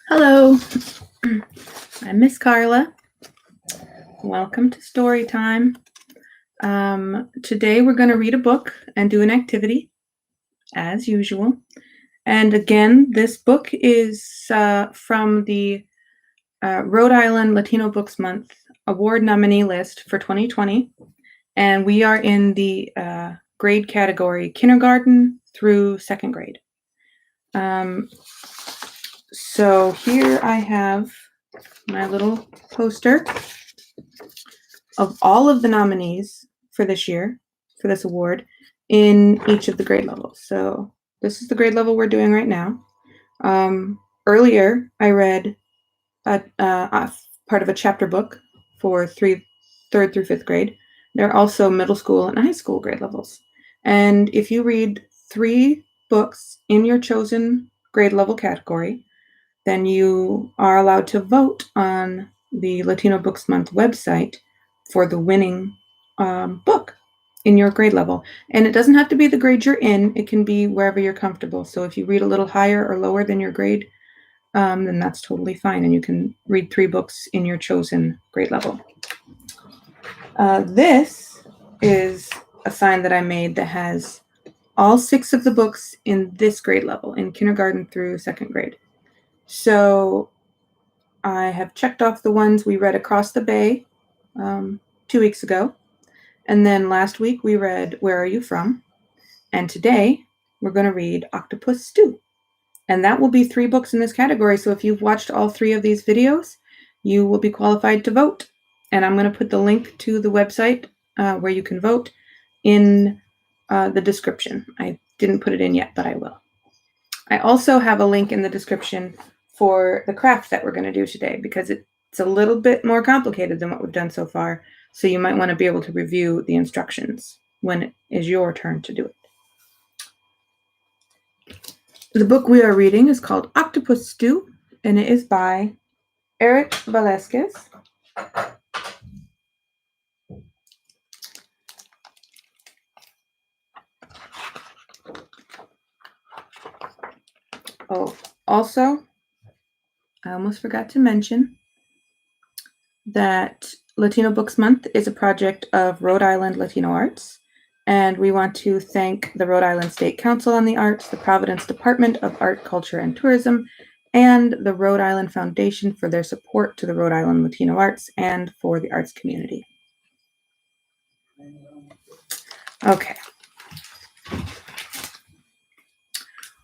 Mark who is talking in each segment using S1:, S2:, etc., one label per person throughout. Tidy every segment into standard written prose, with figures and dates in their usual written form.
S1: Hello, I'm Miss Carla. Welcome to Storytime. Today we're going to read a book and do an activity, as usual. And again, this book is from the Rhode Island Latino Books Month award nominee list for 2020. And we are in the grade category kindergarten through second grade. So here I have my little poster of all of the nominees for this year, for this award, in each of the grade levels. So this is the grade level we're doing right now. Earlier, I read a part of a chapter book for third through fifth grade. There are also middle school and high school grade levels. And if you read 3 books in your chosen grade level category, then you are allowed to vote on the Latino Books Month website for the winning book in your grade level. And it doesn't have to be the grade you're in. It can be wherever you're comfortable. So if you read a little higher or lower than your grade, then that's totally fine. And you can read 3 books in your chosen grade level. This is a sign that I made that has all 6 of the books in this grade level, in kindergarten through second grade. So I have checked off the ones we read across the bay 2 weeks ago. And then last week we read Where Are You From? And today we're going to read Octopus Stew. And that will be 3 books in this category. So if you've watched all 3 of these videos, you will be qualified to vote. And I'm going to put the link to the website where you can vote in the description. I didn't put it in yet, but I will. I also have a link in the description for the craft that we're going to do today, because it's a little bit more complicated than what we've done so far. So you might want to be able to review the instructions when it is your turn to do it. The book we are reading is called Octopus Stew, and it is by Eric Velasquez. Oh, also, I almost forgot to mention that Latino Books Month is a project of Rhode Island Latino Arts, and we want to thank the Rhode Island State Council on the Arts, the Providence Department of Art, Culture, and Tourism, and the Rhode Island Foundation for their support to the Rhode Island Latino Arts and for the arts community. Okay.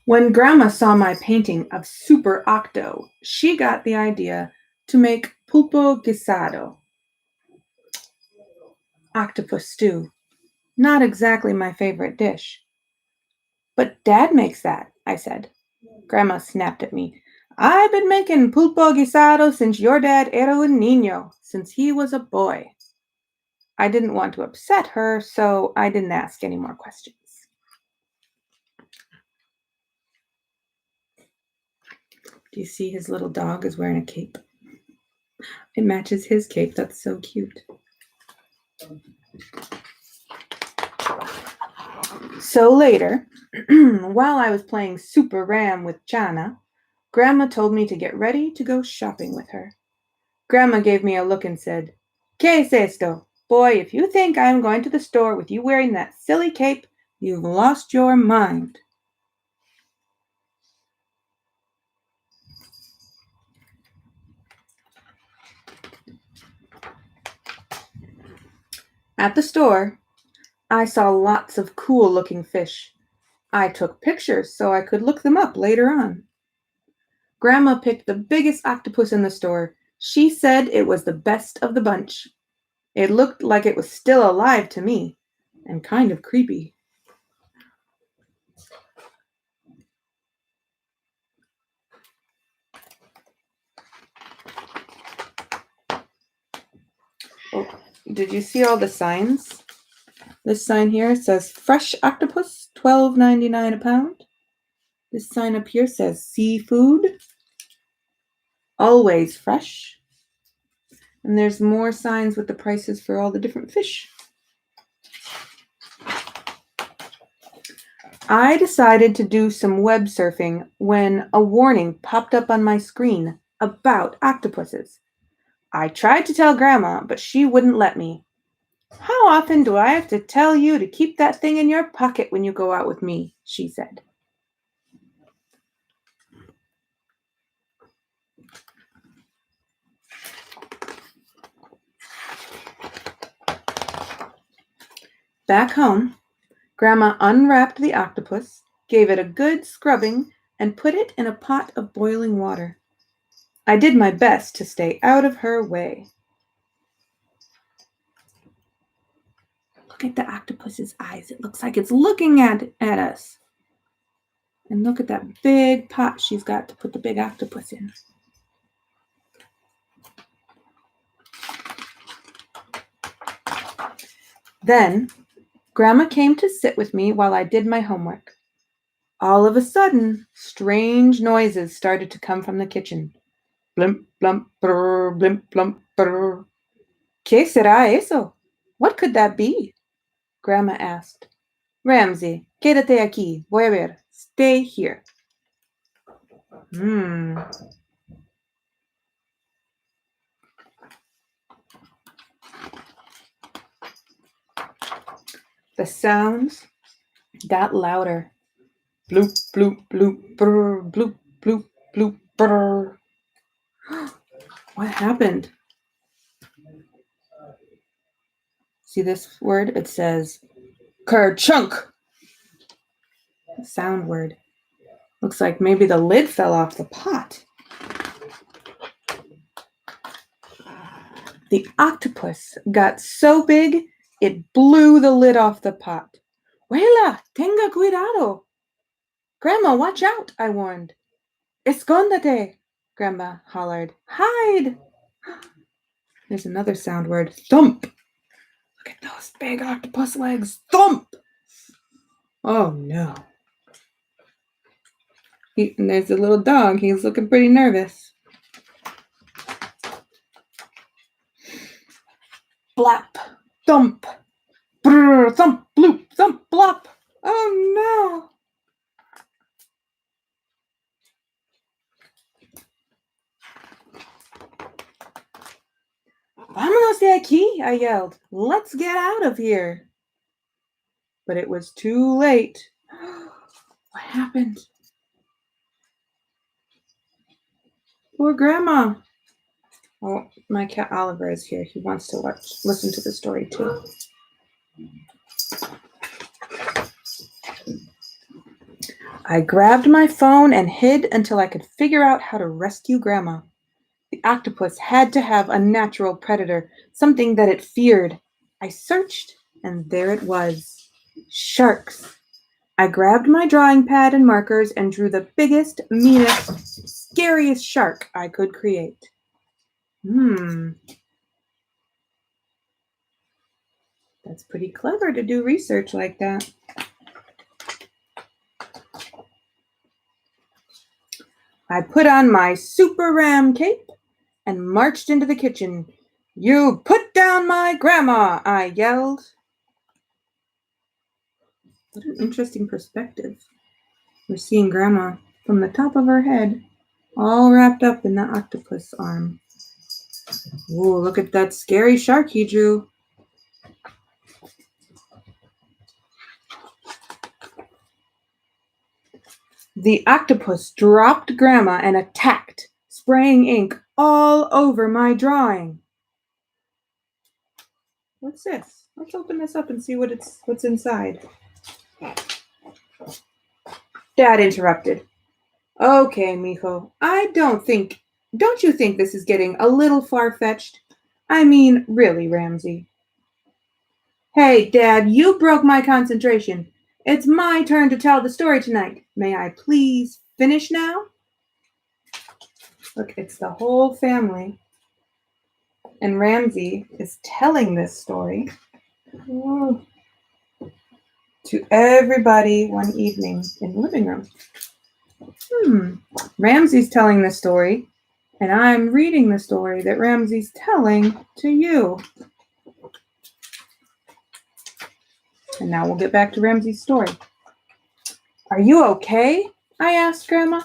S1: When Grandma saw my painting of Super Octo, she got the idea to make pulpo guisado. Octopus stew. Not exactly my favorite dish. But Dad makes that, I said. Grandma snapped at me. I've been making pulpo guisado since your dad era un niño, since he was a boy. I didn't want to upset her, so I didn't ask any more questions. Do you see his little dog is wearing a cape? It matches his cape. That's so cute. So later, while I was playing Super Ram with Chana, Grandma told me to get ready to go shopping with her. Grandma gave me a look and said, ¿Qué es esto? Boy, if you think I'm going to the store with you wearing that silly cape, you've lost your mind. At the store, I saw lots of cool-looking fish. I took pictures so I could look them up later on. Grandma picked the biggest octopus in the store. She said it was the best of the bunch. It looked like it was still alive to me, and kind of creepy. Oh, did you see all the signs? This sign here says fresh octopus, $12.99 a pound. This sign up here says seafood, always fresh. And there's more signs with the prices for all the different fish. I decided to do some web surfing when a warning popped up on my screen about octopuses. I tried to tell Grandma, but she wouldn't let me. How often do I have to tell you to keep that thing in your pocket when you go out with me? She said. Back home, Grandma unwrapped the octopus, gave it a good scrubbing, and put it in a pot of boiling water. I did my best to stay out of her way. Look at the octopus's eyes. It looks like it's looking at us. And look at that big pot she's got to put the big octopus in. Then, Grandma came to sit with me while I did my homework. All of a sudden, strange noises started to come from the kitchen. Blimp, blump, brr, blimp, blump, brr. ¿Qué será eso? What could that be? Grandma asked. Ramsey, quédate aquí. Voy a ver. Stay here. The sounds got louder. Bloop, bloop, bloop, brr, bloop, bloop, bloop, brr. What happened? See this word? It says kerchunk. Sound word. Looks like maybe the lid fell off the pot. The octopus got so big, it blew the lid off the pot. Abuela, tenga cuidado. Grandma, watch out, I warned. Escóndete, Grandma hollered. Hide. There's another sound word. Thump. Look at those big octopus legs. Thump. Oh, no. And there's a little dog. He's looking pretty nervous. Blap. Thump. Brr. Thump. Bloop. Thump. Blop. Oh, no. Vámonos de aquí, I yelled. Let's get out of here. But it was too late. What happened? Poor Grandma. Oh, my cat Oliver is here. He wants to listen to the story too. I grabbed my phone and hid until I could figure out how to rescue Grandma. The octopus had to have a natural predator, something that it feared. I searched, and there it was. Sharks. I grabbed my drawing pad and markers and drew the biggest, meanest, scariest shark I could create. That's pretty clever to do research like that. I put on my super ram cape and marched into the kitchen. You put down my grandma, I yelled. What an interesting perspective. We're seeing Grandma from the top of her head, all wrapped up in the octopus arm. Ooh, look at that scary shark he drew. The octopus dropped Grandma and attacked, spraying ink all over my drawing. What's this? Let's open this up and see what's inside. Dad interrupted. Okay, mijo, don't you think this is getting a little far-fetched? I mean, really, Ramsey. Hey, Dad, you broke my concentration. It's my turn to tell the story tonight. May I please finish now? Look, it's the whole family. And Ramsey is telling this story to everybody one evening in the living room. Ramsey's telling the story, and I'm reading the story that Ramsey's telling to you. And now we'll get back to Ramsey's story. Are you okay? I asked Grandma.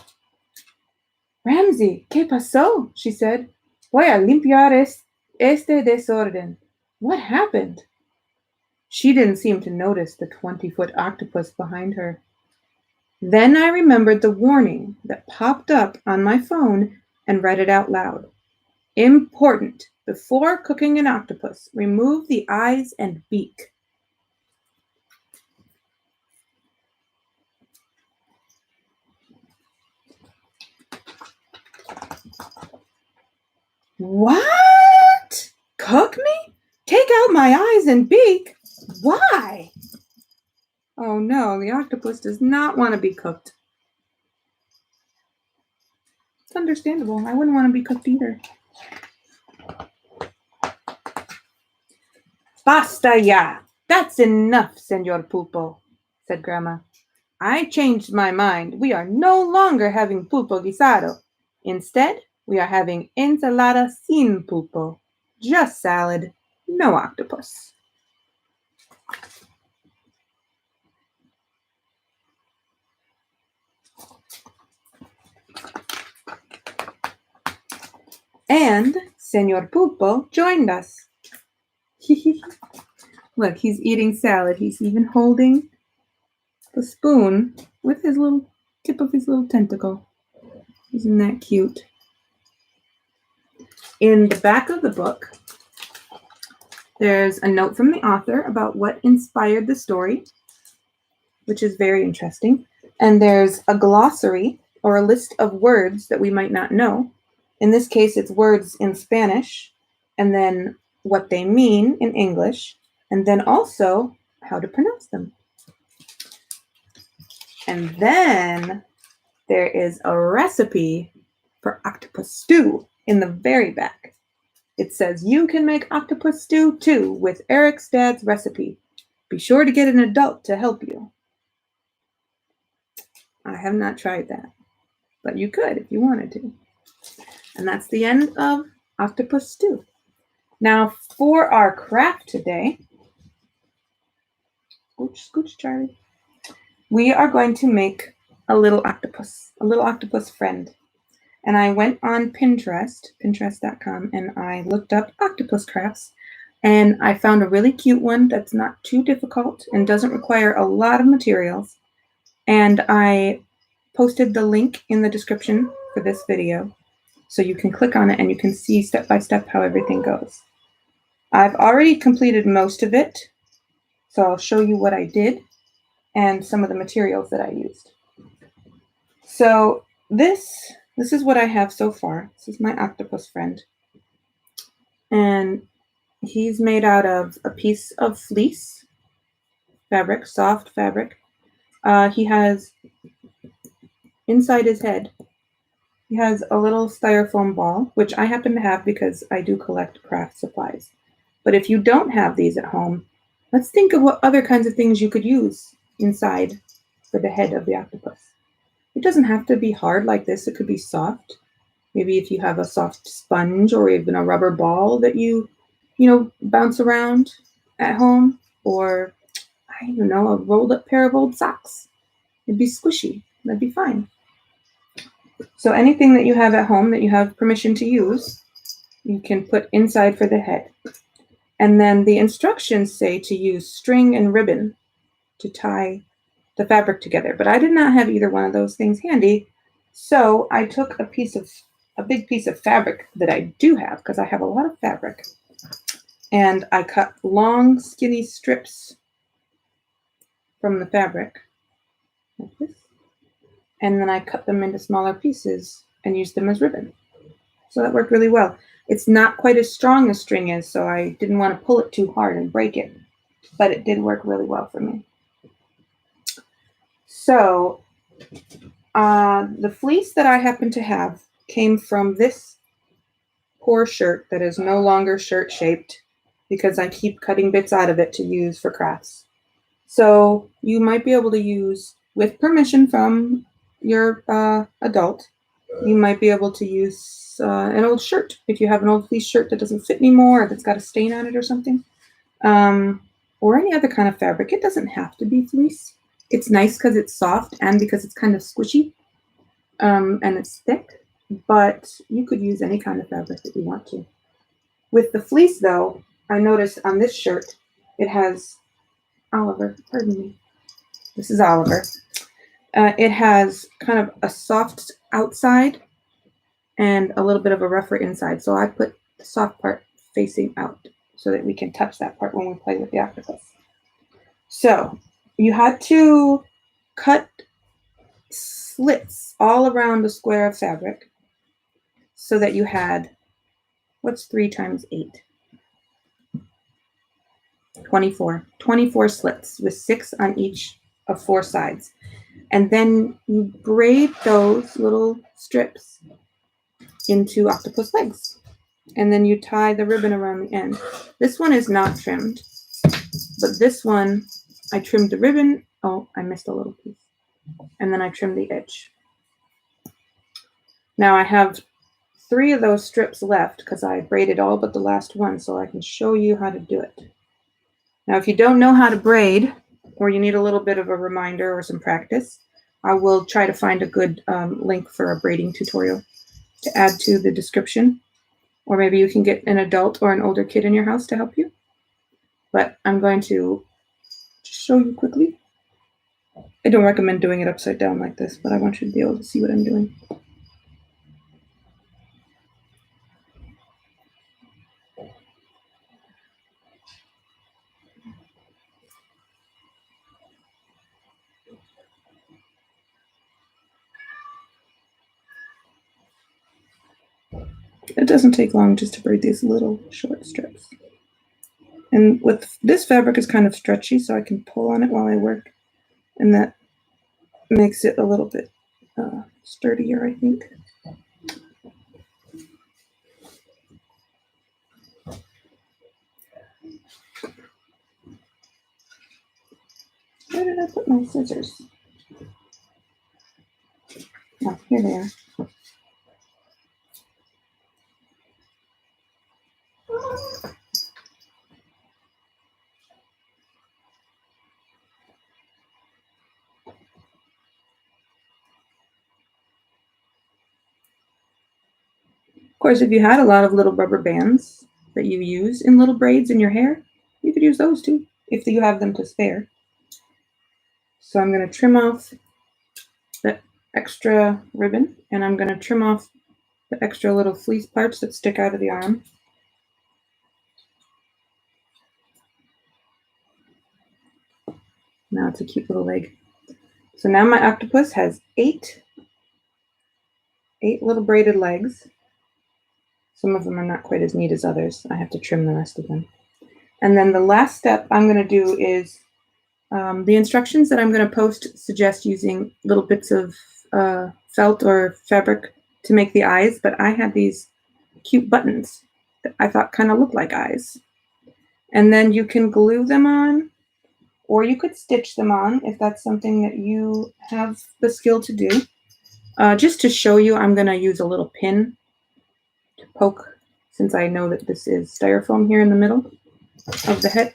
S1: Ramsey, ¿qué pasó? She said. Voy a limpiar este desorden. What happened? She didn't seem to notice the 20-foot octopus behind her. Then I remembered the warning that popped up on my phone and read it out loud. Important. Before cooking an octopus, remove the eyes and beak. What? Cook me? Take out my eyes and beak? Why? Oh no, the octopus does not want to be cooked. It's understandable. I wouldn't want to be cooked either. Basta ya! That's enough, Senor Pulpo, said Grandma. I changed my mind. We are no longer having pulpo guisado. Instead, we are having ensalada sin pulpo. Just salad, no octopus. And Senor Pulpo joined us. Look, he's eating salad. He's even holding the spoon with his little tip of his little tentacle. Isn't that cute? In the back of the book, there's a note from the author about what inspired the story, which is very interesting. And there's a glossary or a list of words that we might not know. In this case, it's words in Spanish, and then what they mean in English, and then also how to pronounce them. And then there is a recipe for octopus stew in the very back. It says you can make octopus stew too with Eric's dad's recipe. Be sure to get an adult to help you. I have not tried that, but you could if you wanted to. And that's the end of octopus stew. Now for our craft today, scooch, Charlie. We are going to make a little octopus friend. And I went on Pinterest.com, and I looked up octopus crafts, and I found a really cute one that's not too difficult and doesn't require a lot of materials. And I posted the link in the description for this video, so you can click on it and you can see step by step how everything goes. I've already completed most of it, so I'll show you what I did and some of the materials that I used. So this is what I have so far. This is my octopus friend. And he's made out of a piece of fleece fabric, soft fabric. He has, inside his head, he has a little styrofoam ball, which I happen to have because I do collect craft supplies. But if you don't have these at home, let's think of what other kinds of things you could use inside for the head of the octopus. It doesn't have to be hard like this. It could be soft. Maybe if you have a soft sponge or even a rubber ball that you bounce around at home, or I don't know, a rolled up pair of old socks. It'd be squishy. That'd be fine. So anything that you have at home that you have permission to use, you can put inside for the head. And then the instructions say to use string and ribbon to tie the fabric together. But I did not have either one of those things handy. So I took a big piece of fabric that I do have, because I have a lot of fabric. And I cut long, skinny strips from the fabric, like this. And then I cut them into smaller pieces and used them as ribbon. So that worked really well. It's not quite as strong as string is, so I didn't want to pull it too hard and break it. But it did work really well for me. So the fleece that I happen to have came from this poor shirt that is no longer shirt shaped because I keep cutting bits out of it to use for crafts. So you might be able to use, with permission from your adult, you might be able to use an old shirt. If you have an old fleece shirt that doesn't fit anymore, or that's got a stain on it or something, or any other kind of fabric. It doesn't have to be fleece. It's nice because it's soft and because it's kind of squishy and it's thick, but you could use any kind of fabric that you want to. With the fleece, though, I noticed on this shirt, it has Oliver, pardon me. This is Oliver. It has kind of a soft outside and a little bit of a rougher inside. So I put the soft part facing out so that we can touch that part when we play with the octopus. So you had to cut slits all around the square of fabric so that you had, what's 3 times 8? 24. 24 slits with 6 on each of 4 sides. And then you braid those little strips into octopus legs. And then you tie the ribbon around the end. This one is not trimmed, but this one, I trimmed the ribbon. Oh, I missed a little piece. And then I trimmed the edge. Now I have 3 of those strips left because I braided all but the last one, so I can show you how to do it. Now, if you don't know how to braid, or you need a little bit of a reminder or some practice, I will try to find a good link for a braiding tutorial to add to the description. Or maybe you can get an adult or an older kid in your house to help you. But I'm going to just show you quickly. I don't recommend doing it upside down like this, but I want you to be able to see what I'm doing. It doesn't take long just to braid these little short strips. And with this fabric is kind of stretchy, so I can pull on it while I work. And that makes it a little bit sturdier, I think. Where did I put my scissors? Oh, here they are. Of course, if you had a lot of little rubber bands that you use in little braids in your hair, you could use those too, if you have them to spare. So I'm going to trim off the extra ribbon, and I'm going to trim off the extra little fleece parts that stick out of the arm. Now it's a cute little leg. So now my octopus has 8 little braided legs. Some of them are not quite as neat as others. I have to trim the rest of them. And then the last step I'm going to do is the instructions that I'm going to post suggest using little bits of felt or fabric to make the eyes, but I had these cute buttons that I thought kind of looked like eyes. And then you can glue them on, or you could stitch them on if that's something that you have the skill to do. Just to show you, I'm going to use a little pin to poke, since I know that this is styrofoam here in the middle of the head.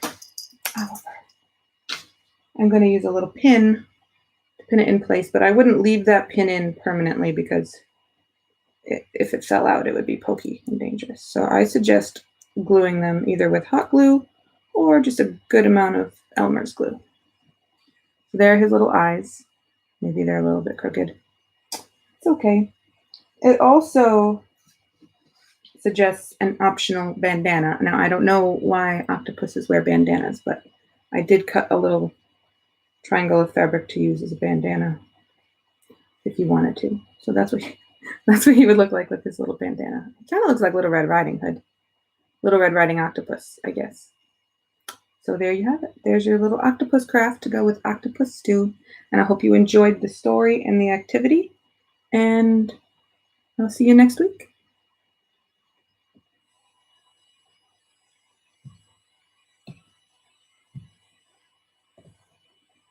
S1: I'm going to use a little pin to pin it in place, but I wouldn't leave that pin in permanently because if it fell out, it would be pokey and dangerous. So I suggest gluing them either with hot glue or just a good amount of Elmer's glue. There are his little eyes. Maybe they're a little bit crooked. It's okay. It also suggests an optional bandana. Now, I don't know why octopuses wear bandanas, but I did cut a little triangle of fabric to use as a bandana if you wanted to. So that's what he would look like with his little bandana. It kind of looks like Little Red Riding Hood. Little Red Riding Octopus, I guess. So there you have it. There's your little octopus craft to go with octopus stew. And I hope you enjoyed the story and the activity. And I'll see you next week.